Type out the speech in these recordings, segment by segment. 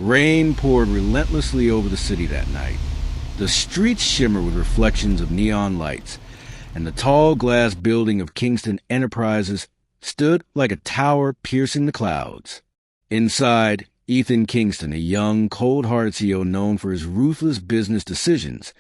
Rain poured relentlessly over the city that night. The streets shimmered with reflections of neon lights, and the tall glass building of Kingston Enterprises stood like a tower piercing the clouds. Inside, Ethan Kingston, a young, cold-hearted CEO known for his ruthless business decisions,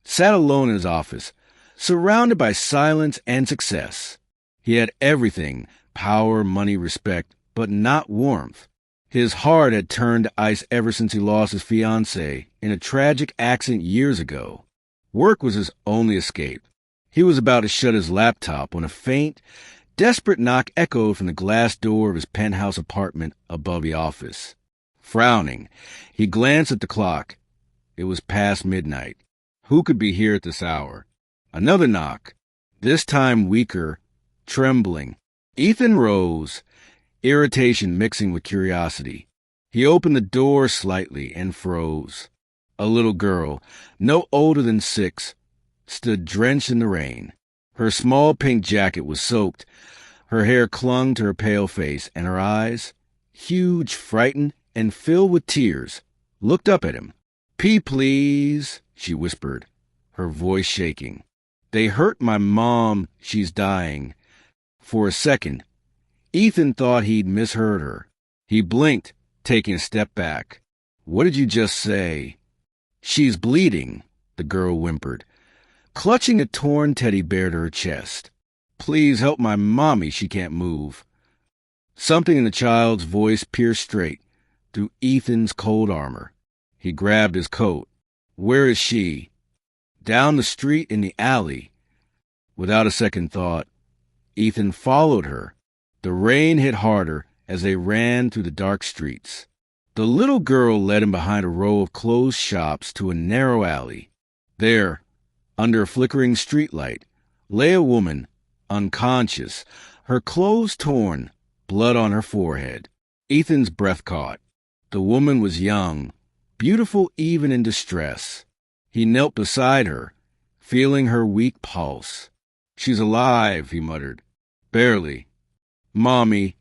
sat alone in his office, surrounded by silence and success. He had everything: power, money, respect, but not warmth. His heart had turned to ice ever since he lost his fiancée in a tragic accident years ago. Work was his only escape. He was about to shut his laptop when a faint, desperate knock echoed from the glass door of his penthouse apartment above the office. Frowning, he glanced at the clock. It was past midnight. Who could be here at this hour? Another knock, this time weaker, trembling. Ethan rose, irritation mixing with curiosity. He opened the door slightly and froze. A little girl, no older than 6, stood drenched in the rain. Her small pink jacket was soaked. Her hair clung to her pale face, and her eyes, huge, frightened, and filled with tears, looked up at him. "Pee, please," she whispered, her voice shaking. "They hurt my mom. She's dying." For a second, Ethan thought he'd misheard her. He blinked, taking a step back. "What did you just say?" "She's bleeding," the girl whimpered, clutching a torn teddy bear to her chest. "Please help my mommy. She can't move." Something in the child's voice pierced straight through Ethan's cold armor. He grabbed his coat. "Where is she?" "Down the street in the alley." Without a second thought, Ethan followed her. The rain hit harder as they ran through the dark streets. The little girl led him behind a row of closed shops to a narrow alley. There, under a flickering streetlight, lay a woman, unconscious, her clothes torn, blood on her forehead. Ethan's breath caught. The woman was young, beautiful even in distress. He knelt beside her, feeling her weak pulse. "She's alive," he muttered. "Barely. Mommy."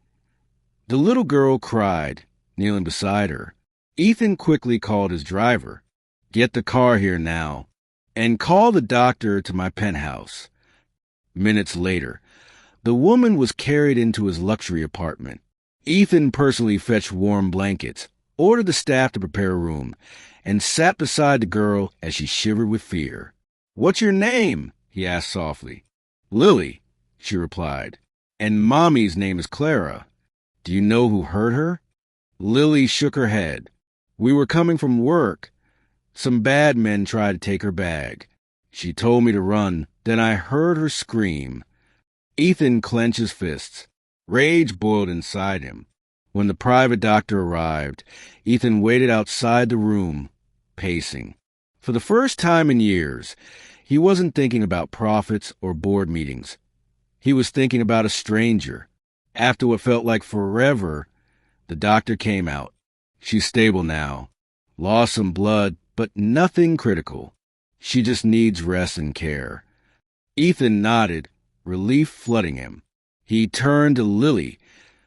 The little girl cried, kneeling beside her. Ethan quickly called his driver. "Get the car here now, and call the doctor to my penthouse." Minutes later, the woman was carried into his luxury apartment. Ethan personally fetched warm blankets, ordered the staff to prepare a room, and sat beside the girl as she shivered with fear. "What's your name?" he asked softly. "Lily," she replied. "And Mommy's name is Clara. Do you know who hurt her?" Lily shook her head. "We were coming from work. Some bad men tried to take her bag. She told me to run. Then I heard her scream." Ethan clenched his fists. Rage boiled inside him. When the private doctor arrived, Ethan waited outside the room, pacing. For the first time in years, he wasn't thinking about profits or board meetings. He was thinking about a stranger. After what felt like forever, the doctor came out. "She's stable now. Lost some blood, but nothing critical. She just needs rest and care." Ethan nodded, relief flooding him. He turned to Lily,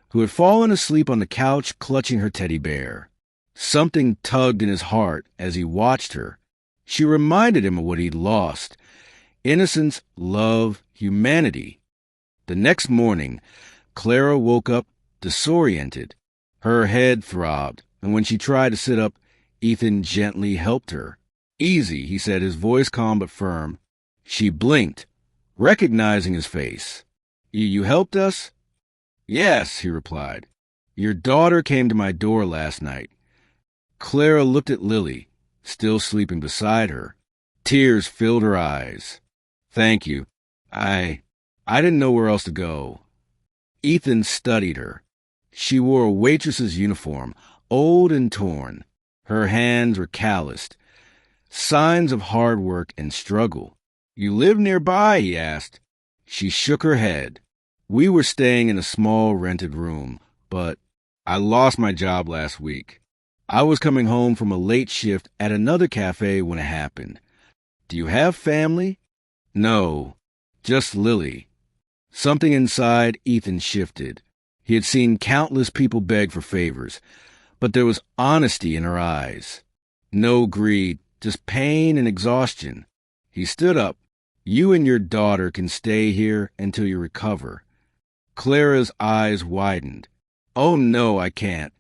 who had fallen asleep on the couch clutching her teddy bear. Something tugged in his heart as he watched her. She reminded him of what he'd lost: innocence, love, humanity. The next morning, Clara woke up disoriented. Her head throbbed, and when she tried to sit up, Ethan gently helped her. "Easy," he said, his voice calm but firm. She blinked, recognizing his face. You helped us?" "Yes," he replied. "Your daughter came to my door last night." Clara looked at Lily, still sleeping beside her. Tears filled her eyes. "Thank you. I didn't know where else to go." Ethan studied her. She wore a waitress's uniform, old and torn. Her hands were calloused, signs of hard work and struggle. "You live nearby?" he asked. She shook her head. "We were staying in a small rented room, but I lost my job last week. I was coming home from a late shift at another cafe when it happened." "Do you have family?" "No, just Lily." Something inside Ethan shifted. He had seen countless people beg for favors, but there was honesty in her eyes. No greed, just pain and exhaustion. He stood up. You and your daughter can stay here until you recover. Clara's eyes widened. Oh, no, I can't.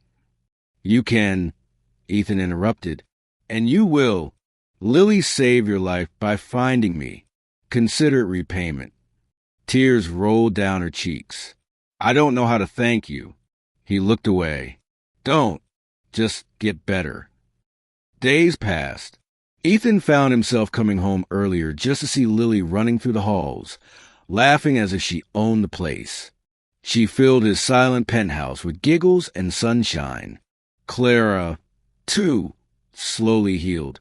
You can, Ethan interrupted. And you will. Lily saved your life by finding me. Consider it repayment. Tears rolled down her cheeks. I don't know how to thank you. He looked away. Don't. Just get better. Days passed. Ethan found himself coming home earlier just to see Lily running through the halls, laughing as if she owned the place. She filled his silent penthouse with giggles and sunshine. Clara, too, slowly healed,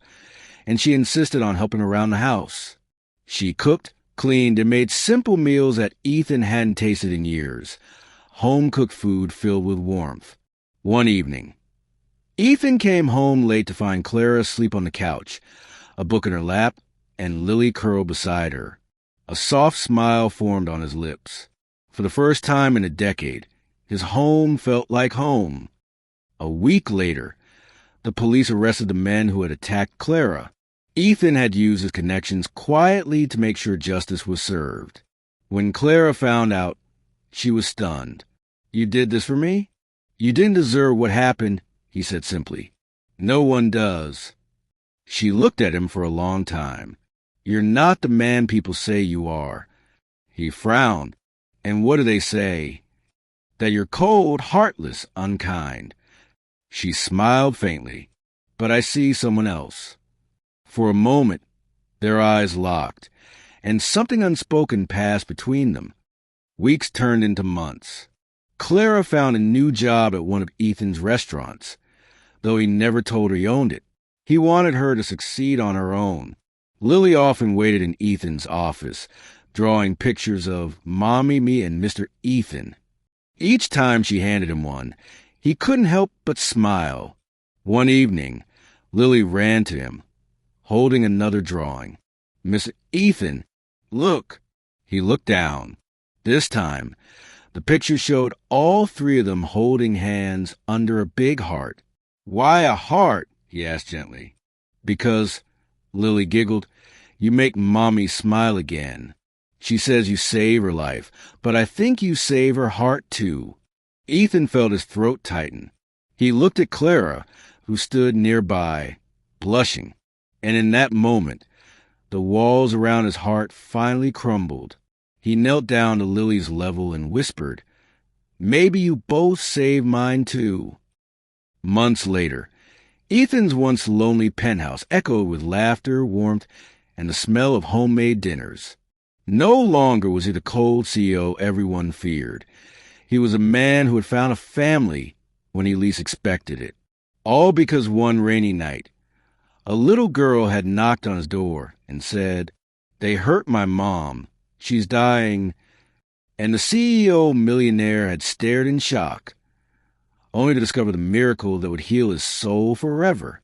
and she insisted on helping around the house. She cooked, cleaned, and made simple meals that Ethan hadn't tasted in years. Home-cooked food filled with warmth. One evening, Ethan came home late to find Clara asleep on the couch, a book in her lap, and Lily curled beside her. A soft smile formed on his lips. For the first time in a decade, his home felt like home. A week later, the police arrested the men who had attacked Clara. Ethan had used his connections quietly to make sure justice was served. When Clara found out, she was stunned. You did this for me? You didn't deserve what happened, he said simply. No one does. She looked at him for a long time. You're not the man people say you are. He frowned. And what do they say? That you're cold, heartless, unkind. She smiled faintly. But I see someone else. For a moment, their eyes locked, and something unspoken passed between them. Weeks turned into months. Clara found a new job at one of Ethan's restaurants, though he never told her he owned it. He wanted her to succeed on her own. Lily often waited in Ethan's office, drawing pictures of Mommy, me, and Mr. Ethan. Each time she handed him one, he couldn't help but smile. One evening, Lily ran to him, holding another drawing. Mr. Ethan, look. He looked down. This time, the picture showed all three of them holding hands under a big heart. Why a heart? He asked gently. Because, Lily giggled, you make Mommy smile again. She says you save her life, but I think you save her heart too. Ethan felt his throat tighten. He looked at Clara, who stood nearby, blushing, and in that moment, the walls around his heart finally crumbled. He knelt down to Lily's level and whispered, Maybe you both save mine too. Months later, Ethan's once lonely penthouse echoed with laughter, warmth, and the smell of homemade dinners. No longer was he the cold CEO everyone feared. He was a man who had found a family when he least expected it. All because one rainy night, a little girl had knocked on his door and said, They hurt my mom. She's dying. And the CEO Millionaire had stared in shock, only to discover the miracle that would heal his soul forever.